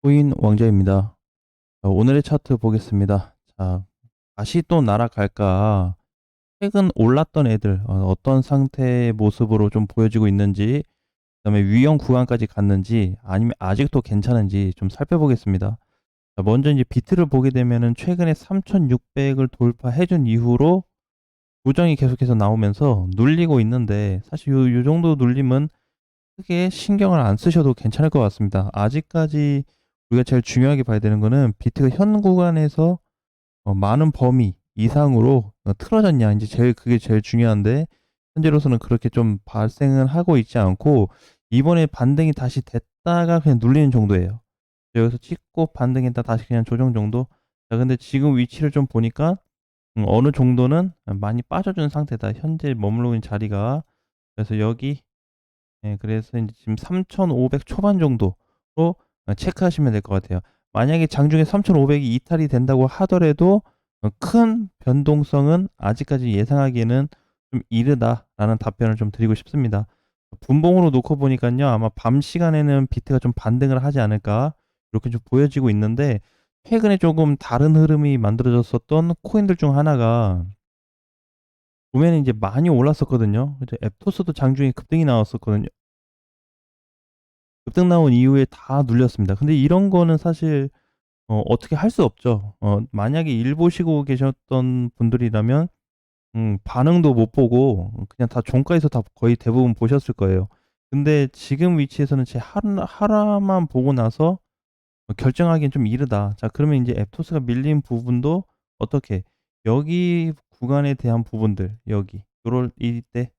코인 왕자입니다. 오늘의 차트 보겠습니다. 자, 다시 또 날아갈까? 최근 올랐던 애들 어떤 상태의 모습으로 좀 보여지고 있는지, 그다음에 위험 구간까지 갔는지, 아니면 아직도 괜찮은지 좀 살펴보겠습니다. 자, 먼저 이제 비트를 보게 되면은 최근에 3,600을 돌파해 준 이후로 조정이 계속해서 나오면서 눌리고 있는데, 사실 요 정도 눌림은 크게 신경을 안 쓰셔도 괜찮을 것 같습니다. 아직까지 우리가 제일 중요하게 봐야 되는 거는 비트가 현 구간에서 많은 범위 이상으로 틀어졌냐, 인제 그게 제일 중요한데, 현재로서는 그렇게 좀 발생을 하고 있지 않고 이번에 반등이 다시 됐다가 그냥 눌리는 정도예요. 여기서 찍고 반등했다 다시 그냥 조정 정도. 자, 근데 지금 위치를 좀 보니까 어느 정도는 많이 빠져준 상태다, 현재 머무르고 있는 자리가. 그래서 여기, 그래서 인제 지금 3,500 초반 정도로 체크하시면 될 것 같아요. 만약에 장중에 3,500이 이탈이 된다고 하더라도 큰 변동성은 아직까지 예상하기에는 좀 이르다라는 답변을 좀 드리고 싶습니다. 분봉으로 놓고 보니깐요, 아마 밤 시간에는 비트가 좀 반등을 하지 않을까 이렇게 좀 보여지고 있는데, 최근에 조금 다른 흐름이 만들어졌었던 코인들 중 하나가 보면은 인제 많이 올랐었거든요. 그죠. 앱토스도 장중에 급등이 나왔었거든요. 급등 나온 이후에 다 눌렸습니다. 근데 이런 거는 사실 어떻게 할 수 없죠. 만약에 일 보시고 계셨던 분들이라면 반응도 못 보고 그냥 다 종가에서 다 거의 대부분 보셨을 거예요. 근데 지금 위치에서는 제 하나만 보고 나서 결정하기엔 좀 이르다. 자, 그러면 인제 앱토스가 밀린 부분도 어떻게, 여기 구간에 대한 부분들, 여기 요럴 이때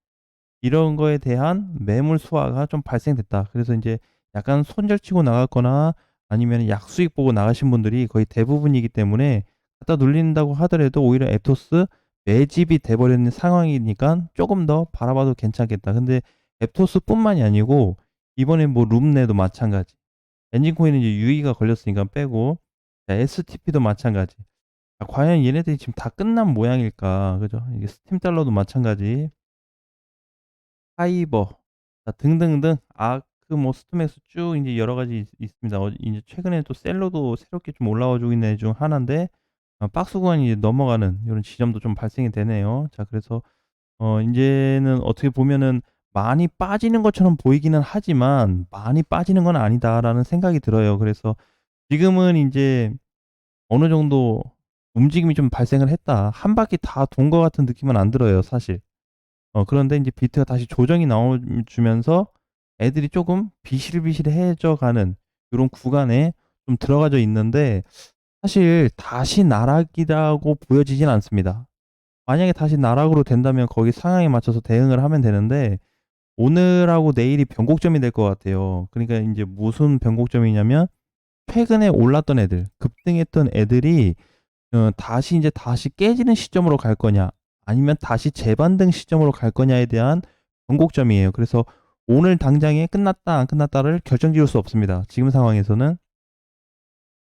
이런 거에 대한 매물 수화가 좀 발생됐다. 그래서 인제 약간 손절치고 나갔거나 아니면은 약수익 보고 나가신 분들이 거의 대부분이기 때문에, 갖다 눌린다고 하더라도 오히려 앱토스 매집이 돼 버리는 상황이니깐 쪼금 더 바라봐도 괜찮겠다. 근데 앱토스뿐만이 아니고 이번에 뭐 룸네도 마찬가지. 엔진코인은 이제 유의가 걸렸으니까 빼고, 자, STP도 마찬가지. 아, 과연 얘네들이 지금 다 끝난 모양일까? 그죠? 이게 스팀 달러도 마찬가지. 하이버, 자, 등등등, 아크, 뭐 스토맥스 쭉 인제 여러 가지 있습니다. 인제 최근에 또 셀러도 새롭게 좀 올라와 주고 있는 애 중 하나인데, 박스 구간이 이제 넘어가는 요런 지점도 좀 발생이 되네요. 자, 그래서 인제는 어떻게 보면은 많이 빠지는 것처럼 보이기는 하지만 '많이 빠지는 건 아니다.'라는 생각이 들어요. 그래서 지금은 인제 어느 정도 움직임이 좀 발생을 했다, 한 바퀴 다 돈 것 같은 느낌은 안 들어요, 사실. 그런데 인제 비트가 다시 조정이 나오 주면서 애들이 쪼금 비실비실해져 가는 요런 구간에 좀 들어가져 있는데, 사실 다시 나락이라고 보여지진 않습니다. 만약에 다시 나락으로 된다면 거기 상황에 맞춰서 대응을 하면 되는데, 오늘하고 내일이 변곡점이 될 것 같아요. 그러니까 인제 무슨 변곡점이냐면, 최근에 올랐던 애들, 급등했던 애들이 다시 깨지는 시점으로 갈 거냐, 아니면 다시 재반등 시점으로 갈 거냐에 대한 변곡점이에요. 그래서 오늘 당장에 끝났다 안 끝났다를 결정지을 수 없습니다, 지금 상황에서는.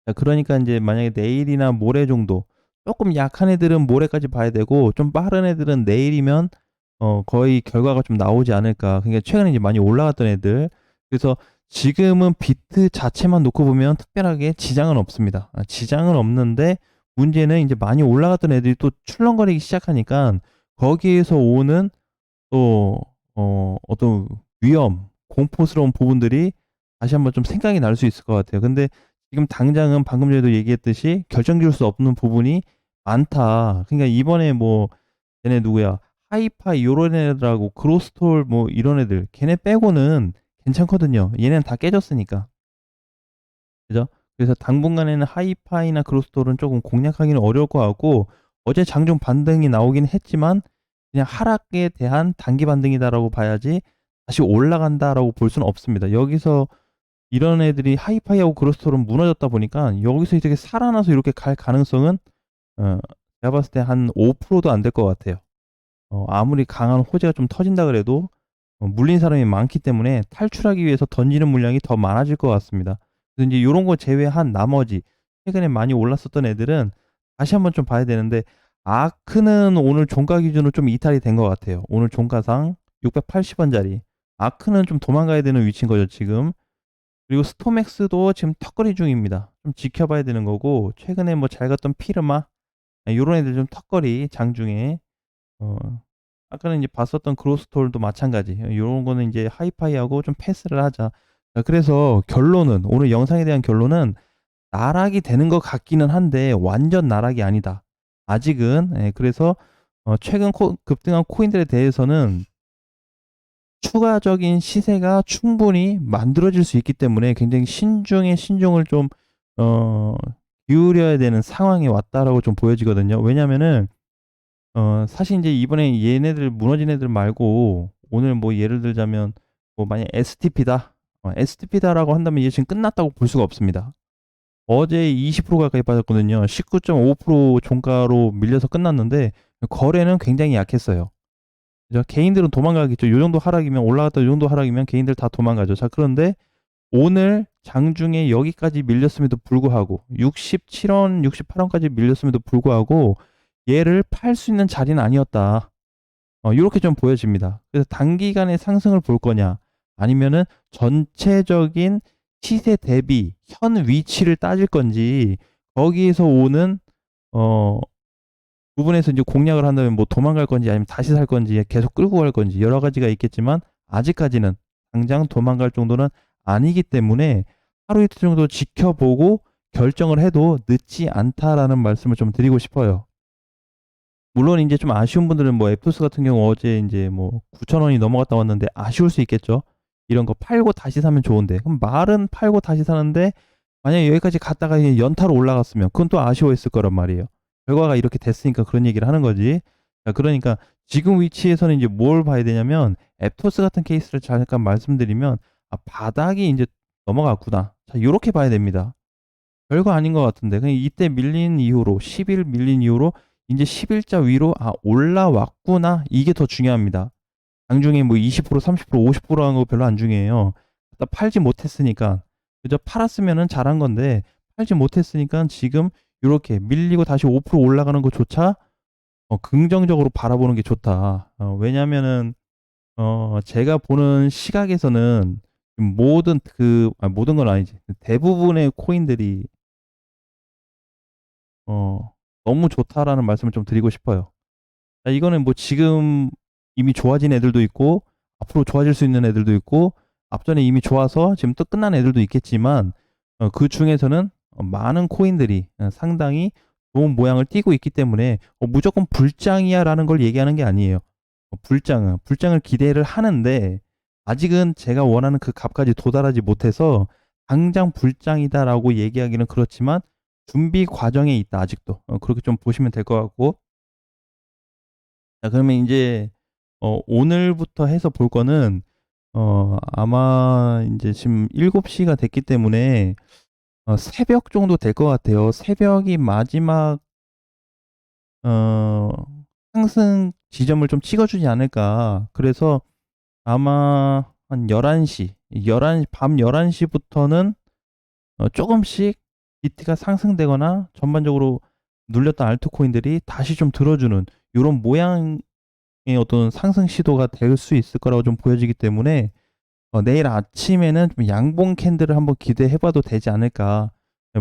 자, 그러니까 인제 만약에 내일이나 모레 정도, 쪼끔 약한 애들은 모레까지 봐야 되고 좀 빠른 애들은 내일이면 거의 결과가 좀 나오지 않을까. 그러니까 최근에 이제 많이 올라갔던 애들. 그래서 지금은 비트 자체만 놓고 보면 특별하게 지장은 없습니다. 지장은 없는데, 문제는 인제 많이 올라갔던 애들이 또 출렁거리기 시작하니깐 거기에서 오는 또 어떤 위험, 공포스러운 부분들이 다시 한번 좀 생각이 날 수 있을 것 같아요. 근데 지금 당장은 방금 전에도 얘기했듯이 결정지을 수 없는 부분이 많다. 그러니까 이번에 뭐 걔네 누구야, 하이파이 요런 애들하고 그로스톨 뭐 이런 애들, 걔네 빼고는 괜찮거든요, 얘네는 다 깨졌으니까. 그죠? 그래서 당분간에는 하이파이나 그로스톨은 쪼금 공략하기는 어려울 것 같고, 어제 장중 반등이 나오긴 했지만 그냥 '하락에 대한 단기 반등이다.'라고 봐야지 '다시 올라간다.'라고 볼 수는 없습니다. 여기서 이런 애들이 하이파이하고 그로스톨은 무너졌다 보니까 여기서 이렇게 살아나서 이렇게 갈 가능성은 어 제가 봤을 때 한 5%도 안 될 것 같아요. 아무리 강한 호재가 좀 터진다 그래도 물린 사람이 많기 때문에 탈출하기 위해서 던지는 물량이 더 많아질 것 같습니다. 그래서 인제 요런 거 제외한 나머지 최근에 많이 올랐었던 애들은 다시 한번 좀 봐야 되는데, 아크는 오늘 종가 기준으로 좀 이탈이 된 것 같아요. 오늘 종가상 680 원짜리. 아크는 좀 도망가야 되는 위치인 거죠, 지금. 그리고 스톰엑스도 지금 턱걸이 중입니다. 좀 지켜봐야 되는 거고, 최근에 뭐 잘 갔던 피르마, 요런 애들 좀 턱걸이 장중에, 어 아까는 이제 봤었던 그로스톨도 마찬가지. 요런 거는 이제 하이파이하고 좀 패스를 하자. 자, 그래서 결론은, 오늘 영상에 대한 결론은 나락이 되는 것 같기는 한데 완전 나락이 아니다. 아직은. 예, 그래서 최근 급등한 코인들에 대해서는 추가적인 시세가 충분히 만들어질 수 있기 때문에 굉장히 신중에 신중을 좀 어 기울여야 되는 상황에 왔다라고 좀 보여지거든요. 왜냐면은 사실 인제 이번에 얘네들 무너진 애들 말고, 오늘 뭐 예를 들자면 뭐 만약 STP다. STP다라고 한다면 이게 지금 끝났다고 볼 수가 없습니다. 어제 20% 가까이 빠졌거든요. 19.5% 종가로 밀려서 끝났는데 거래는 굉장히 약했어요. 그죠? 개인들은 도망가겠죠. 요 정도 하락이면, 올라갔다 요 정도 하락이면 개인들 다 도망가죠. 자, 그런데 오늘 장중에 여기까지 밀렸음에도 불구하고 67원, 68원까지 밀렸음에도 불구하고 얘를 팔 수 있는 자리는 아니었다. 요렇게 좀 보여집니다. 그래서 단기간의 상승을 볼 거냐, 아니면은 전체적인 시세 대비 현 위치를 따질 건지, 거기에서 오는 어 부분에서 이제 공략을 한다면 뭐 도망갈 건지 아니면 다시 살 건지 계속 끌고 갈 건지 여러 가지가 있겠지만, 아직까지는 당장 도망갈 정도는 아니기 때문에 하루 이틀 정도 지켜보고 결정을 해도 늦지 않다라는 말씀을 좀 드리고 싶어요. 물론 인제 좀 아쉬운 분들은 뭐 에토스 같은 경우 어제 인제 뭐 9,000원이 넘어갔다 왔는데 아쉬울 수 있겠죠. 이런 거 팔고 다시 사면 좋은데. 그럼 말은 팔고 다시 사는데 만약에 여기까지 갔다가 이게 연타로 올라갔으면 그건 또 아쉬워했을 거란 말이에요. 결과가 이렇게 됐으니까 그런 얘기를 하는 거지. 자, 그러니까 지금 위치에서는 이제 뭘 봐야 되냐면, 앱토스 같은 케이스를 잠깐 말씀드리면, '아, 바닥이 인제 넘어갔구나.' 자, 요렇게 봐야 됩니다. 별거 아닌 것 같은데 그냥 이때 밀린 이후로, 10일 밀린 이후로 인제 10 일자 위로 '아, 올라왔구나.' 이게 더 중요합니다. 장중에 뭐 20% 30% 50% 한 거 별로 안 중요해요. 갖다 팔지 못했으니까. 그죠? 팔았으면은 잘한 건데 팔지 못했으니깐 지금 요렇게 밀리고 다시 5% 올라가는 것조차 긍정적으로 바라보는 게 좋다. 왜냐면은 제가 보는 시각에서는 모든 모든 건 아니지. 대부분의 코인들이 어 "너무 좋다."라는 말씀을 좀 드리고 싶어요. 이거는 뭐 지금 이미 좋아진 애들도 있고 앞으로 좋아질 수 있는 애들도 있고 앞전에 이미 좋아서 지금 또 끝난 애들도 있겠지만, 그중에서는 많은 코인들이 상당히 좋은 모양을 띠고 있기 때문에 '무조건 불장이야.'라는 걸 얘기하는 게 아니에요. 불장을 기대를 하는데 아직은 제가 원하는 그 값까지 도달하지 못해서 '당장 불장이다.'라고 얘기하기는 그렇지만 준비 과정에 있다 아직도. 그렇게 좀 보시면 될 것 같고. 자, 그러면 인제 오늘부터 해서 볼 거는, 아마 인제 지금 7 시가 됐기 때문에 새벽 정도 될 것 같아요. 새벽이 마지막 어 상승 지점을 좀 찍어 주지 않을까. 그래서 아마 한 11시, 11 밤 11 시부터는 쪼금씩 비트가 상승되거나 전반적으로 눌렸던 알트코인들이 다시 좀 들어주는 요런 모양의 어떤 상승 시도가 될 수 있을 거라고 좀 보여지기 때문에 내일 아침에는 좀 양봉 캔들을 한번 기대해 봐도 되지 않을까.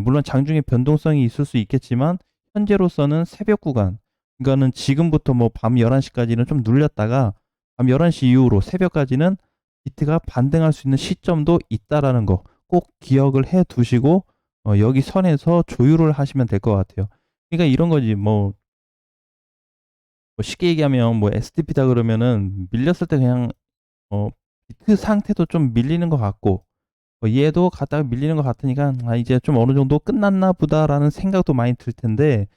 물론 장중에 변동성이 있을 수 있겠지만 현재로서는 새벽 구간, 그러니까는 지금부터 뭐 밤 11 시까지는 좀 눌렸다가 밤 11시 이후로 새벽까지는 비트가 반등할 수 있는 시점도 있다라는 거 꼭 기억을 해 두시고 여기 선에서 조율을 하시면 될 것 같아요. 그러니까 이런 거지, 뭐 쉽게 얘기하면 뭐 STP다 그러면은 밀렸을 때 그냥 어 비트 상태도 좀 밀리는 것 같고, 얘도 갔다가 밀리는 것 같으니까 '아, 이제 좀 어느 정도 끝났나 보다.'라는 생각도 많이 들 텐데,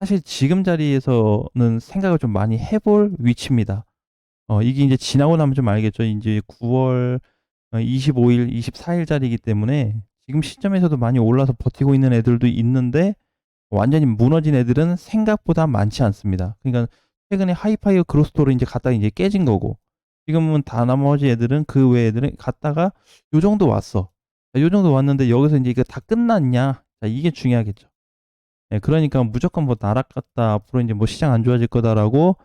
사실 지금 자리에서는 생각을 좀 많이 해볼 위치입니다. 이게 인제 지나고 나면 좀 알겠죠. 인제 9월 25 일, 24일 자리이기 때문에 지금 시점에서도 많이 올라서 버티고 있는 애들도 있는데, 완전히 무너진 애들은 생각보다 많지 않습니다. 그러니까 최근에 하이파이어 그로스토를 인제 갔다가 인제 깨진 거고, 지금은 다 나머지 애들은, 그 외 애들은 갔다가 요 정도 왔어. 요 정도 왔는데 여기서 인제 이게 다 끝났냐? 자, 이게 중요하겠죠. 예, 그러니까 무조건 뭐 "날아갔다. 앞으로 인제 뭐 시장 안 좋아질 거다."라고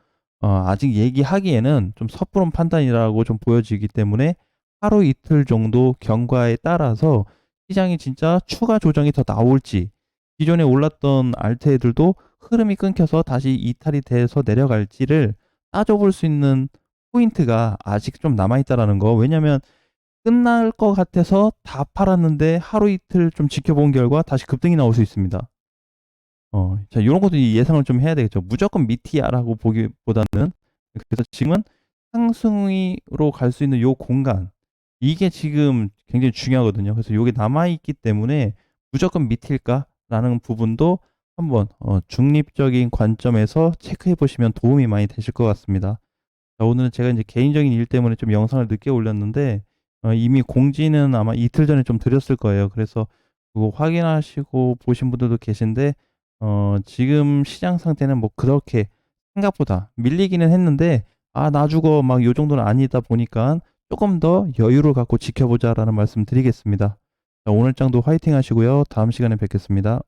아직 얘기하기에는 좀 섣부른 판단이라고 좀 보여지기 때문에 하루 이틀 정도 경과에 따라서 시장이 진짜 추가 조정이 더 나올지, 기존에 올랐던 알트애들도 흐름이 끊겨서 다시 이탈이 돼서 내려갈지를 따져볼 수 있는 포인트가 아직 좀 남아 있다라는 거. 왜냐면 끝날 것 같아서 다 팔았는데 하루 이틀 좀 지켜본 결과 다시 급등이 나올 수 있습니다. 자, 요런 것도 예상을 좀 해야 되겠죠. 무조건 밑이야라고 보기보다는, 그래서 지금은 상승위로 갈 수 있는 요 공간, 이게 지금 굉장히 중요하거든요. 그래서 요게 남아 있기 때문에 무조건 밑일까라는 부분도 한번 중립적인 관점에서 체크해 보시면 도움이 많이 되실 것 같습니다. 자, 오늘은 제가 이제 개인적인 일 때문에 좀 영상을 늦게 올렸는데, 이미 공지는 아마 이틀 전에 좀 드렸을 거예요. 그래서 그거 확인하시고 보신 분들도 계신데, 지금 시장 상태는 뭐 그렇게 생각보다 밀리기는 했는데, 아, 나 죽어 막 요 정도는 아니다 보니까 조금 더 여유를 갖고 지켜보자라는 말씀 드리겠습니다. 자, 오늘 장도 화이팅 하시고요. 다음 시간에 뵙겠습니다.